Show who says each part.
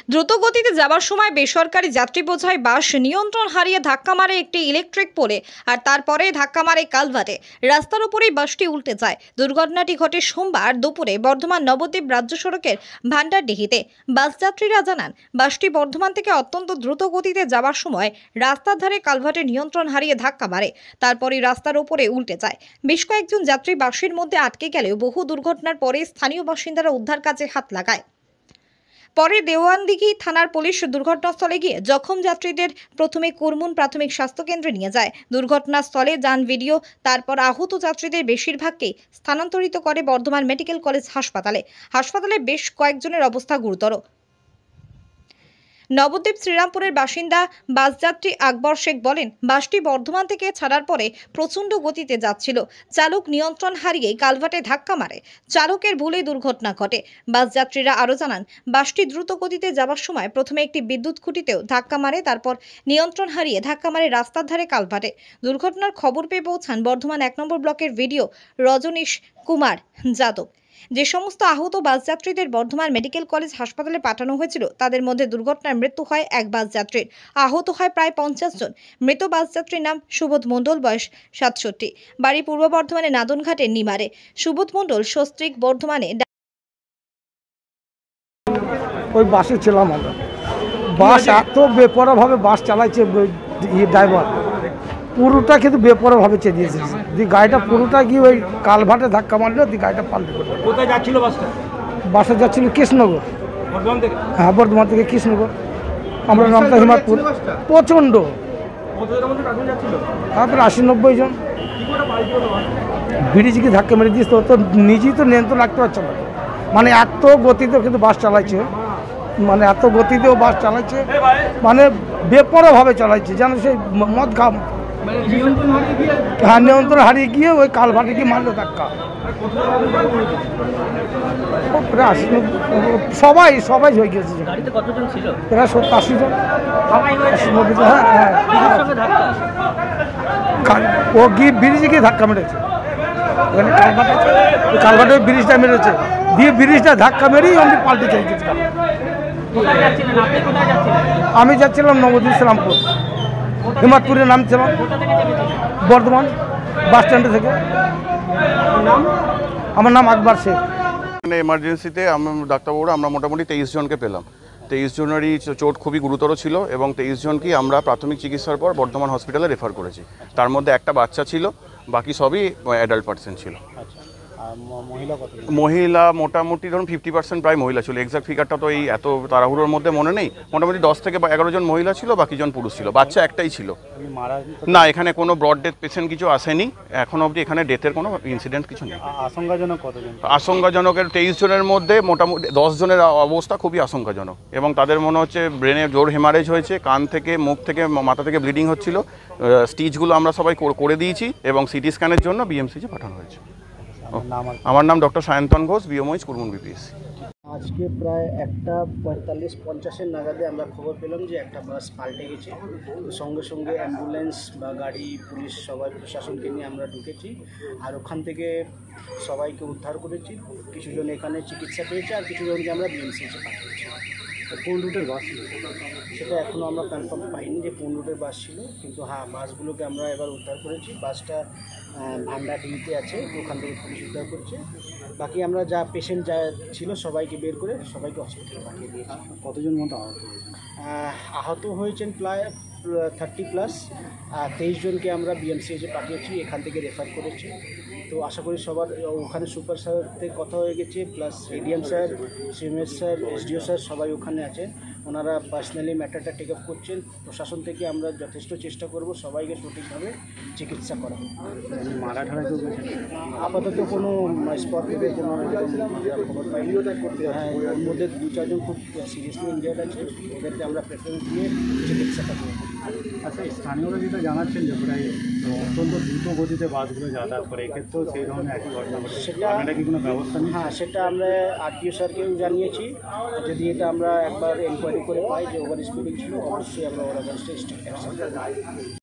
Speaker 1: দ্রুত গতিতে যাবার সময় বেসরকারি যাত্রী বোঝাই বাস নিয়ন্ত্রণ হারিয়ে ধাক্কা মারে একটি ইলেকট্রিক পোলে, আর তারপরে ধাক্কা মারে কালভার্টে। রাস্তার উপরেই বাসটি উল্টে যায়। দুর্ঘটনাটি ঘটে সোমবার দুপুরে বর্ধমান নবদ্বীপ রাজ্য সড়কের ভান্ডারডিহিতে। বাস যাত্রীরা জানান, বাসটি বর্ধমান থেকে অত্যন্ত দ্রুত গতিতে যাবার সময় রাস্তার ধারে কালভার্টে নিয়ন্ত্রণ হারিয়ে ধাক্কা মারে, তারপরেই রাস্তার উপরে উল্টে যায়। বেশ কয়েকজন যাত্রী বাসের মধ্যে আটকে গেলেও বহু দুর্ঘটনার পরে স্থানীয় বাসিন্দারা উদ্ধার কাজে হাত লাগায়। পরে দেওয়ানদিঘি থানার পুলিশ দুর্ঘটনাস্থলে গিয়ে জখম যাত্রীদের প্রথমে কুরমুন প্রাথমিক স্বাস্থ্যকেন্দ্রে নিয়ে যায়। দুর্ঘটনাস্থলে যান ভিডিও, তারপর আহত যাত্রীদের বেশিরভাগকেই স্থানান্তরিত করে বর্ধমান মেডিকেল কলেজ হাসপাতালে বেশ কয়েকজনের অবস্থা গুরুতর। নবদ্বীপ শ্রীরামপুরের বাসিন্দা বাসযাত্রী আকবর শেখ বলেন, বাসটি বর্ধমান থেকে ছাড়ার পরে প্রচণ্ড গতিতে যাচ্ছিল। চালক নিয়ন্ত্রণ হারিয়ে কালভার্টে ধাক্কা মারে। চালকের ভুলে দুর্ঘটনা ঘটে। বাসযাত্রীরা আরও জানান, বাসটি দ্রুত গতিতে যাওয়ার সময় প্রথমে একটি বিদ্যুৎ খুঁটিতেও ধাক্কা মারে, তারপর নিয়ন্ত্রণ হারিয়ে ধাক্কা মারে রাস্তার ধারে কালভার্টে। দুর্ঘটনার খবর পেয়ে পৌঁছান বর্ধমান 1 নম্বর ব্লকের ভিডিও রজনীশ কুমার যাদব। যে সমস্ত আহত বাসযাত্রীদের বর্ধমান মেডিকেল কলেজ হাসপাতালে পাঠানো হয়েছিল, তাদের মধ্যে দুর্ঘটনায় মৃত্যু হয় এক বাসযাত্রীর, আহত হয় প্রায় 50 জন। মৃত বাসযাত্রীর নাম সুবোধ মণ্ডল, বয়স 67, বাড়ি পূর্ব বর্ধমানে নাদনঘাটের নিমারে। সুবোধ মণ্ডল সস্ত্রীক বর্ধমানে।
Speaker 2: ওই বাসে ছিলাম আমরা। বাস এত বেপরোয়াভাবে বাস চালাইছে ড্রাইভার, পুরোটা কিন্তু বেপরোয়াভাবে চালিয়েছে। গাড়িটা পুরোটা গিয়ে ওই কালভার্টে ধাক্কা মারলো, গাড়িটা পাল্টে করলো।
Speaker 3: কোথায় যাচ্ছিল বাসটা?
Speaker 2: বাসে যাচ্ছিল কৃষ্ণনগর।
Speaker 3: বর্ধমান থেকে?
Speaker 2: হ্যাঁ, বর্ধমান থেকে কৃষ্ণনগর। আমরা নামটা হিমাদপুর। প্রচণ্ড তারপরে 80-90 জন ব্রিজকে ধাক্কা মেরে দিয়েছে। তো নিজেই তো নিয়ন্ত্রণ রাখতে পারছে না, মানে এত গতিতেও কিন্তু বাস চালাইছে, মানে এত গতিতেও বাস চালাইছে, মানে বেপরোয়াভাবে চালাইছে, যেন সেই মদ খাম। হ্যাঁ, নিয়ন্ত্রণ হারিয়ে গিয়ে ওই কালভার্টে গিয়ে মারলো ধাক্কা। সবাই হয়ে গেছে। প্রায় 70-80 জন। ও গিয়ে ব্রিজে গিয়ে ধাক্কা মেরেছে। ওখানে কালভার্ট আছে, ওই কালভার্টে ব্রিজটা মেরেছে, দিয়ে ব্রিজটা ধাক্কা মেরেই আমি পাল্টে চাইছি। আমি যাচ্ছিলাম নবদ্বীপ শ্রীরামপুর, হিমাদপুরে নামছিলাম বর্ধমান বাস স্ট্যান্ডে থেকে। আমার নাম আকবর শেখ।
Speaker 4: এমার্জেন্সিতে ডাক্তারবাবুরা আমরা মোটামুটি 23 জনকে পেলাম। 23 জনেরই চোট খুবই গুরুতর ছিল এবং 23 জনকেই আমরা প্রাথমিক চিকিৎসার পর বর্ধমান হসপিটালে রেফার করেছি। তার মধ্যে একটা বাচ্চা ছিল, বাকি সবই অ্যাডাল্ট পার্সন ছিল। মহিলা মোটামুটি ধরুন 50% প্রায় মহিলা ছিল। এক্সাক্ট ফিগারটা তো এই এত তাড়াহুড়োর মধ্যে মনে নেই। মোটামুটি 10 থেকে 11 জন মহিলা ছিল, বাকি জন পুরুষ ছিল। বাচ্চা একটাই ছিল। না, এখানে কোনো ব্রড ডেথ পেশেন্ট কিছু আসেনি এখনো অবধি। এখানে ডেথের কোনো ইনসিডেন্ট কিছু নেই।
Speaker 3: আশঙ্কাজনক কতজন?
Speaker 4: আশঙ্কাজনকের 23 জনের মধ্যে মোটামুটি 10 জনের অবস্থা খুবই আশঙ্কাজনক এবং তাদের মনে হচ্ছে ব্রেনে জোর হেমারেজ হয়েছে, কান থেকে, মুখ থেকে, মাথা থেকে ব্লিডিং হচ্ছিল। স্টিচগুলো আমরা সবাই করে দিয়েছি এবং সিটি স্ক্যানের জন্য বিএমসিতে পাঠানো হয়েছে। আমার নাম doctor Sayantan Ghosh, BMOH Kurmun BPSC.
Speaker 5: আজকে প্রায় 1:45-50 নাগাদে আমরা খবর পেলাম যে একটা বাস পাল্টে গেছে। সঙ্গে সঙ্গে অ্যাম্বুলেন্স বা গাড়ি, পুলিশ সবাই প্রশাসনকে নিয়ে আমরা ঢুকেছি, আর ওখান থেকে সবাইকে উদ্ধার করেছি। কিছুজন এখানে চিকিৎসা পেয়েছে, আর কিছুজনকে আমরা বিএমসিতে পাঠিয়েছি।
Speaker 3: কোন রুটের বাস?
Speaker 5: সেটা এখনও আমরা কনফার্ম পাইনি যে কোন রুটের বাস ছিল, কিন্তু হ্যাঁ, বাসগুলোকে আমরা এবার উদ্ধার করেছি। বাসটা ভান্ডারডিহিতে আছে, ওখান থেকে পুলিশ উদ্ধার করছে। বাকি আমরা যা পেশেন্ট যা ছিল সবাইকে বের করে সবাইকে হসপিটালে পাঠিয়ে দিয়েছি।
Speaker 3: কতজন মতো আহত হয়েছে?
Speaker 5: আহত হয়েছেন প্রায় 30+। 23 জনকে আমরা বিএমসিএইচে পাঠিয়েছি, এখান থেকে রেফার করেছি। তো আশা করি সবার ওখানে সুপার স্যারতে কথা হয়ে গেছে, plus ADM sir, CMS sir, SDO sir সবাই ওখানে আছেন। ওনারা পার্সোনালি ম্যাটারটা টেক আপ করছেন। প্রশাসন থেকে আমরা যথেষ্ট চেষ্টা করব সবাইকে সঠিকভাবে চিকিৎসা করা।
Speaker 3: মারা ঠারা কেউ গেছে?
Speaker 5: আপাতত কোনো স্পট থেকে কোনো খবর পাইনি। হ্যাঁ, ওর মধ্যে 2-4 জন খুব সিরিয়াসলি ইনজার্ড আছে, ওদেরকে আমরা প্রেফারেন্স দিয়ে চিকিৎসাটা করব।
Speaker 3: আচ্ছা, স্থানীয়রা যেটা জানাচ্ছেন যে প্রায় অত্যন্ত দ্রুত গতিতে বাসগুলো যাতায়াত করে, এক্ষেত্রেও সেই ধরনের একই ঘটনা ঘটে, সেটা আমরা কি কোনো ব্যবস্থা নেই?
Speaker 5: হ্যাঁ, সেটা আমরা আরটিও স্যারকেও জানিয়েছি। যদি এটা আমরা একবার এনকোয়ারি করে পাই যে ওভার স্পিডিং ছিল, অবশ্যই আমরা ওরা